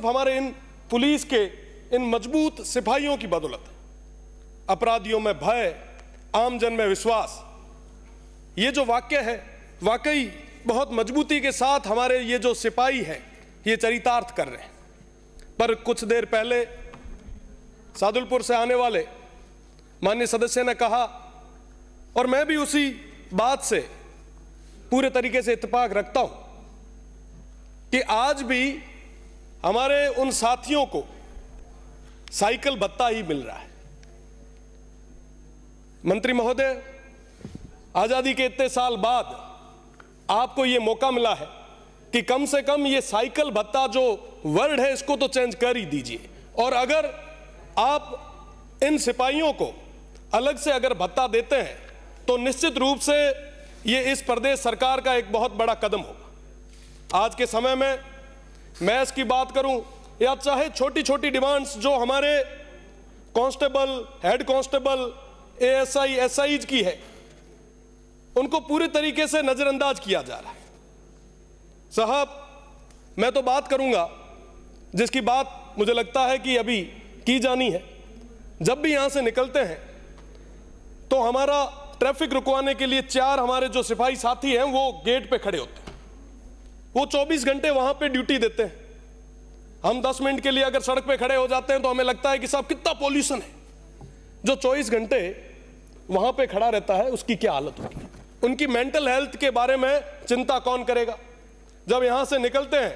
सिर्फ हमारे इन पुलिस के इन मजबूत सिपाहियों की बदौलत है। अपराधियों में भय, आमजन में विश्वास, ये जो वाक्य है वाकई बहुत मजबूती के साथ हमारे ये जो सिपाही हैं ये चरितार्थ कर रहे हैं। पर कुछ देर पहले सादुलपुर से आने वाले माननीय सदस्य ने कहा, और मैं भी उसी बात से पूरे तरीके से इत्तेफाक रखता हूं, कि आज भी हमारे उन साथियों को साइकिल भत्ता ही मिल रहा है। मंत्री महोदय, आजादी के इतने साल बाद आपको यह मौका मिला है कि कम से कम ये साइकिल भत्ता जो वर्ड है इसको तो चेंज कर ही दीजिए। और अगर आप इन सिपाहियों को अलग से अगर भत्ता देते हैं तो निश्चित रूप से ये इस प्रदेश सरकार का एक बहुत बड़ा कदम होगा। आज के समय में मैं इसकी बात करूं या चाहे छोटी छोटी डिमांड्स जो हमारे constable, head constable, ASI, SI की है, उनको पूरी तरीके से नजरअंदाज किया जा रहा है। साहब, मैं तो बात करूंगा जिसकी बात मुझे लगता है कि अभी की जानी है। जब भी यहां से निकलते हैं तो हमारा ट्रैफिक रुकवाने के लिए 4 हमारे जो सिपाही साथी हैं वो गेट पे खड़े होते हैं। वो 24 घंटे वहां पे ड्यूटी देते हैं। हम 10 मिनट के लिए अगर सड़क पे खड़े हो जाते हैं तो हमें लगता है कि साहब कितना पॉल्यूशन है। जो 24 घंटे वहां पे खड़ा रहता है उसकी क्या हालत होगी, उनकी मेंटल हेल्थ के बारे में चिंता कौन करेगा। जब यहां से निकलते हैं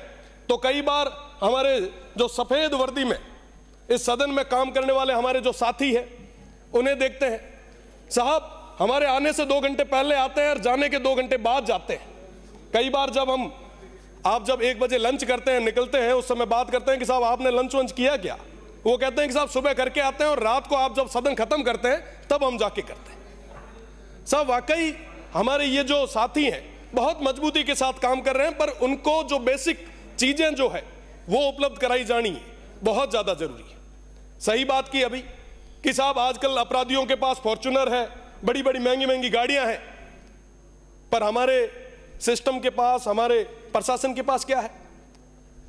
तो कई बार हमारे जो सफेद वर्दी में इस सदन में काम करने वाले हमारे जो साथी हैं उन्हें देखते हैं। साहब, हमारे आने से 2 घंटे पहले आते हैं और जाने के 2 घंटे बाद जाते हैं। कई बार जब आप जब 1 बजे लंच करते हैं, निकलते हैं, उस समय बात करते हैं कि साहब आपने लंच वंच किया क्या? वो कहते हैं कि साहब सुबह करके आते हैं और रात को आप जब सदन खत्म करते हैं तब हम जाके करते हैं। साहब, वाकई हमारे ये जो साथी हैं बहुत मजबूती के साथ काम कर रहे हैं, पर उनको जो बेसिक चीजें जो है वो उपलब्ध कराई जानी बहुत ज्यादा जरूरी है। सही बात की अभी कि साहब आजकल अपराधियों के पास फॉर्च्यूनर है, बड़ी बड़ी महंगी महंगी गाड़ियां हैं, पर हमारे सिस्टम के पास, हमारे प्रशासन के पास क्या है?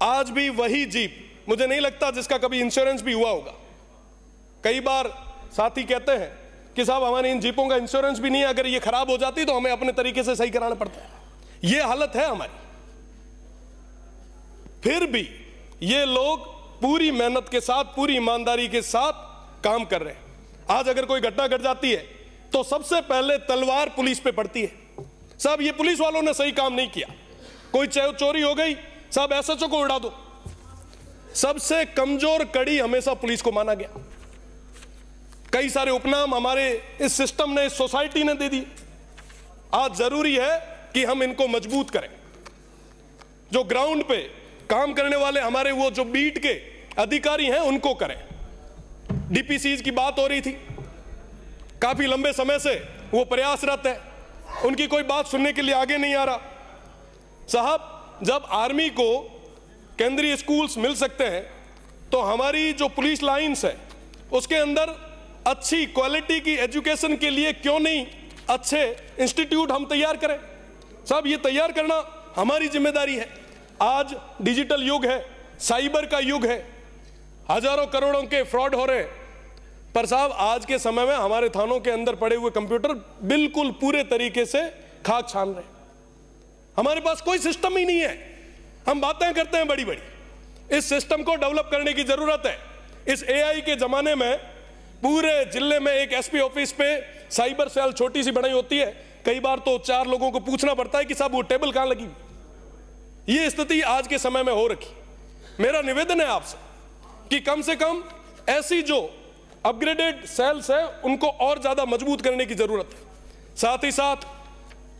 आज भी वही जीप, मुझे नहीं लगता जिसका कभी इंश्योरेंस भी हुआ होगा। कई बार साथी कहते हैं कि साहब हमारी इन जीपों का इंश्योरेंस भी नहीं है, अगर ये खराब हो जाती तो हमें अपने तरीके से सही कराना पड़ता है। ये हालत है हमारी। फिर भी ये लोग पूरी मेहनत के साथ, पूरी ईमानदारी के साथ काम कर रहे हैं। आज अगर कोई घटना घट जाती है तो सबसे पहले तलवार पुलिस पे पड़ती है। साहब, ये पुलिस वालों ने सही काम नहीं किया। कोई चोरी हो गई, साहब एसएचओ को उड़ा दो। सबसे कमजोर कड़ी हमेशा पुलिस को माना गया। कई सारे उपनाम हमारे इस सिस्टम ने, इस सोसाइटी ने दे दिए। आज जरूरी है कि हम इनको मजबूत करें। जो ग्राउंड पे काम करने वाले हमारे वो जो बीट के अधिकारी हैं उनको करें। डीपीसीज की बात हो रही थी, काफी लंबे समय से वो प्रयासरत है, उनकी कोई बात सुनने के लिए आगे नहीं आ रहा। साहब, जब आर्मी को केंद्रीय स्कूल्स मिल सकते हैं तो हमारी जो पुलिस लाइंस है उसके अंदर अच्छी क्वालिटी की एजुकेशन के लिए क्यों नहीं अच्छे इंस्टीट्यूट हम तैयार करें। साहब, ये तैयार करना हमारी जिम्मेदारी है। आज डिजिटल युग है, साइबर का युग है, हजारों करोड़ों के फ्रॉड हो रहे हैं, पर साहब आज के समय में हमारे थानों के अंदर पड़े हुए कंप्यूटर बिल्कुल पूरे तरीके से खाक छान रहे हैं। हमारे पास कोई सिस्टम ही नहीं है। हम बातें करते हैं बड़ी बड़ी, इस सिस्टम को डेवलप करने की जरूरत है। इस एआई के जमाने में पूरे जिले में एक एसपी ऑफिस पे साइबर सेल छोटी सी बनाई होती है, कई बार तो 4 लोगों को पूछना पड़ता है कि साहब वो टेबल कहां लगी। ये स्थिति आज के समय में हो रखी। मेरा निवेदन है आपसे कि कम से कम ऐसी जो अपग्रेडेड सेल्स है उनको और ज्यादा मजबूत करने की जरूरत है। साथ ही साथ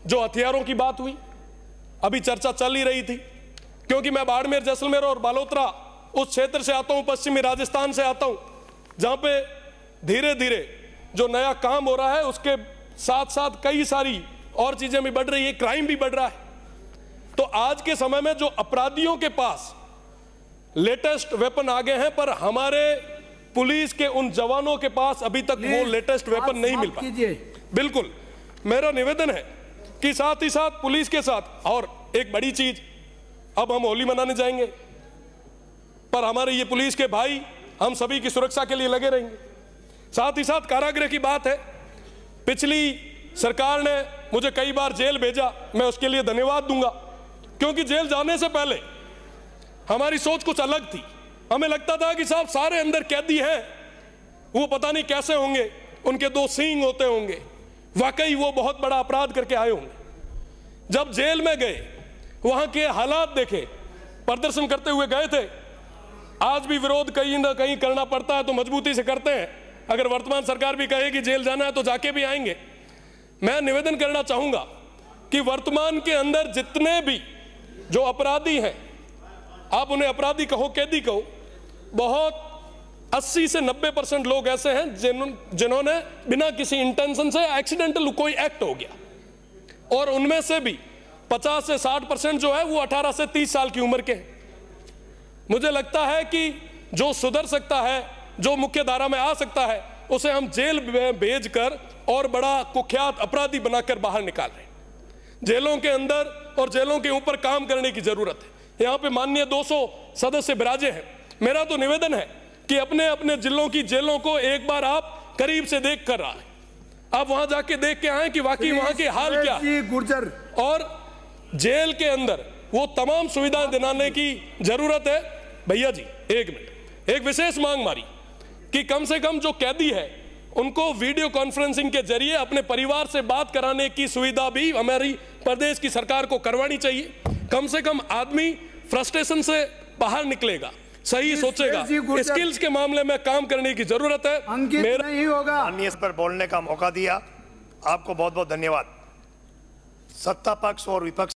जो हथियारों की बात हुई, अभी चर्चा चल ही रही थी, क्योंकि मैं बाड़मेर, जैसलमेर और बालोतरा उस क्षेत्र से आता हूं, पश्चिमी राजस्थान से आता हूं, जहां पे धीरे धीरे जो नया काम हो रहा है उसके साथ साथ कई सारी और चीजें भी बढ़ रही है, क्राइम भी बढ़ रहा है। तो आज के समय में जो अपराधियों के पास लेटेस्ट वेपन आ गए हैं, पर हमारे पुलिस के उन जवानों के पास अभी तक वो लेटेस्ट वेपन नहीं मिल पाए। बिल्कुल, मेरा निवेदन है कि साथ ही साथ पुलिस के साथ और एक बड़ी चीज, अब हम होली मनाने जाएंगे। पर हमारे ये पुलिस के भाई हम सभी की सुरक्षा के लिए लगे रहेंगे। साथ ही साथ कारागृह की बात है, पिछली सरकार ने मुझे कई बार जेल भेजा, मैं उसके लिए धन्यवाद दूंगा, क्योंकि जेल जाने से पहले हमारी सोच कुछ अलग थी। हमें लगता था कि साहब सारे अंदर कैदी हैं, वो पता नहीं कैसे होंगे, उनके 2 सींग होते होंगे, वाकई वो बहुत बड़ा अपराध करके आए होंगे। जब जेल में गए, वहां के हालात देखे, प्रदर्शन करते हुए गए थे। आज भी विरोध कहीं ना कहीं करना पड़ता है तो मजबूती से करते हैं। अगर वर्तमान सरकार भी कहेगी जेल जाना है तो जाके भी आएंगे। मैं निवेदन करना चाहूंगा कि वर्तमान के अंदर जितने भी जो अपराधी हैं, आप उन्हें अपराधी कहो कैदी कहो, बहुत 80 से 90% लोग ऐसे हैं जिन्होंने बिना किसी इंटेंशन से एक्सीडेंटल कोई एक्ट हो गया, और उनमें से भी 50 से 60% जो है वो 18 से 30 साल की उम्र के हैं। मुझे लगता है कि जो सुधर सकता है, जो मुख्य धारा में आ सकता है, उसे हम जेल में भेजकर और बड़ा कुख्यात अपराधी बनाकर बाहर निकाल रहे हैं। जेलों के अंदर और जेलों के ऊपर काम करने की जरूरत है। यहाँ पे माननीय 200 सदस्य विराजे हैं। मेरा तो निवेदन है कि अपने अपने जिलों की जेलों को एक बार आप करीब से देख कर आए, आप वहां जाके देख के आए कि वाकई वहां के हाल क्या है, गुर्जर, और जेल के अंदर वो तमाम सुविधाएं दिलाने की जरूरत है। भैया जी एक मिनट, एक विशेष मांग मारी कि कम से कम जो कैदी है उनको वीडियो कॉन्फ्रेंसिंग के जरिए अपने परिवार से बात कराने की सुविधा भी हमारी प्रदेश की सरकार को करवानी चाहिए। कम से कम आदमी फ्रस्ट्रेशन से बाहर निकलेगा, सही सोचेगा। स्किल्स के मामले में काम करने की जरूरत है। मेरा नहीं होगा। माननीय पर बोलने का मौका दिया, आपको बहुत बहुत धन्यवाद। सत्ता पक्ष और विपक्ष